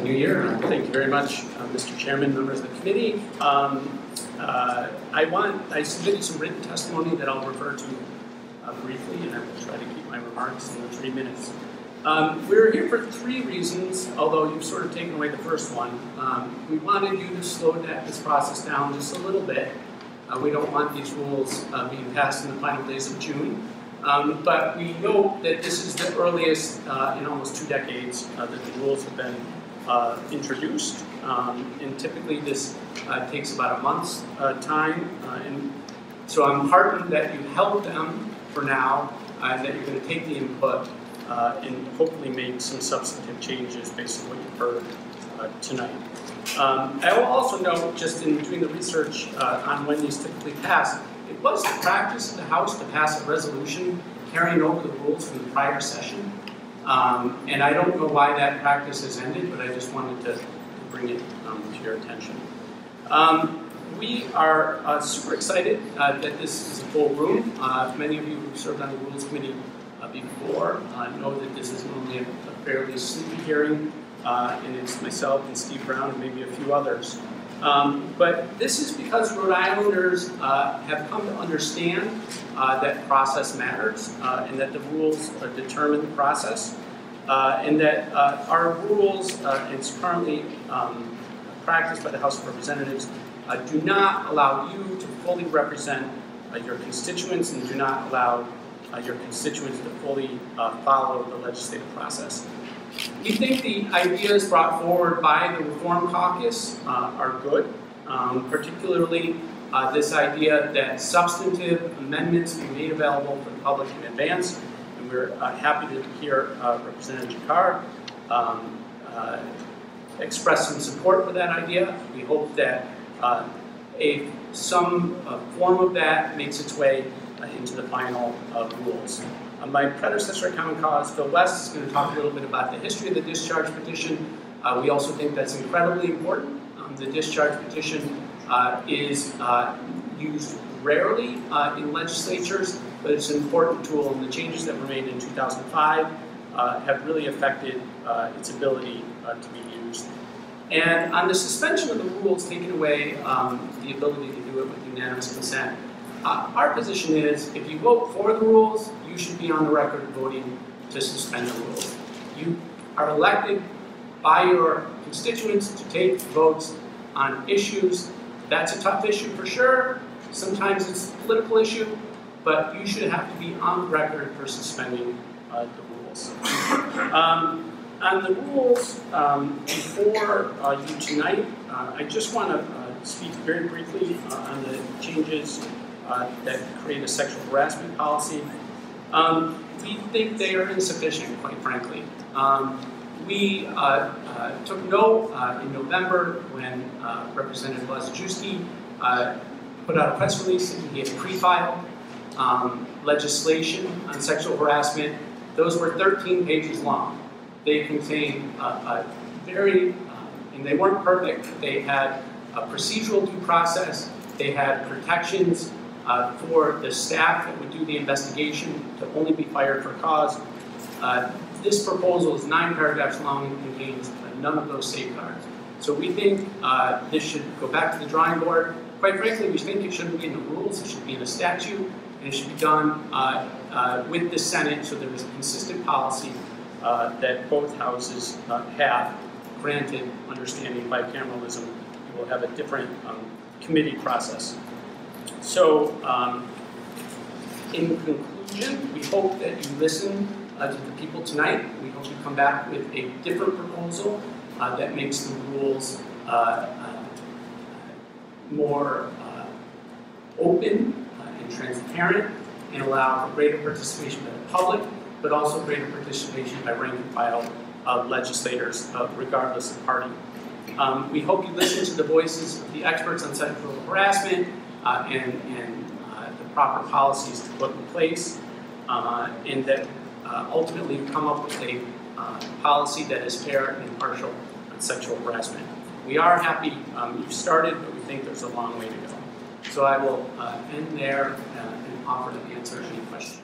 Happy New Year. Thank you very much, Mr. Chairman, members of the committee. I submitted some written testimony that I'll refer to briefly, and I will try to keep my remarks in the 3 minutes. We're here for 3 reasons, although you've sort of taken away the first one. We wanted you to slow this process down just a little bit. We don't want these rules being passed in the final days of June. But we know that this is the earliest in almost 2 decades that the rules have been introduced. And typically this takes about a month's time. And so I'm heartened that you held them for now, and that you're going to take the input and hopefully make some substantive changes based on what you've heard tonight. I will also note, just in doing the research on when these typically pass, it was the practice of the House to pass a resolution carrying over the rules from the prior session. And I don't know why that practice has ended, but I just wanted to bring it to your attention. We are super excited that this is a full room. Many of you who served on the Rules Committee before know that this is normally a fairly sleepy hearing, and it's myself and Steve Brown and maybe a few others. But this is because Rhode Islanders have come to understand that process matters, and that the rules determine the process, and that our rules, it's currently practiced by the House of Representatives, do not allow you to fully represent your constituents, and do not allow your constituents to fully follow the legislative process. We think the ideas brought forward by the Reform Caucus are good, particularly this idea that substantive amendments be made available for the public in advance. And we're happy to hear Representative Jacquard express some support for that idea. We hope that some form of that makes its way into the final rules. My predecessor at Common Cause, Phil West, is going to talk a little bit about the history of the discharge petition. We also think that's incredibly important. The discharge petition is used rarely in legislatures, but it's an important tool, and the changes that were made in 2005 have really affected its ability to be used. And on the suspension of the rules, taking away the ability to do it with unanimous consent, our position is, if you vote for the rules, you should be on the record voting to suspend the rules. You are elected by your constituents to take votes on issues. That's a tough issue for sure. Sometimes it's a political issue, but you should have to be on the record for suspending the rules. On the rules, before you tonight, I just want to speak very briefly on the changes that create a sexual harassment policy. We think they are insufficient, quite frankly. We took note in November when Representative Lazajewski put out a press release and he had pre-filed legislation on sexual harassment. Those were 13 pages long. They contained and they weren't perfect. They had a procedural due process. They had protections for the staff that would do the investigation to only be fired for cause. This proposal is 9 paragraphs long and contains none of those safeguards. So we think this should go back to the drawing board. Quite frankly, we think it shouldn't be in the rules, it should be in a statute, and it should be done with the Senate so there is a consistent policy that both houses have. Granted, understanding bicameralism, we will have a different committee process. So, in conclusion, we hope that you listen to the people tonight. We hope you come back with a different proposal that makes the rules more open and transparent, and allow for greater participation by the public, but also greater participation by rank and file legislators, regardless of party. We hope you listen to the voices of the experts on sexual harassment and the proper policies to put in place, and that ultimately come up with a policy that is fair and impartial on sexual harassment. We are happy you've started, but we think there's a long way to go. So I will end there and offer to answer any questions.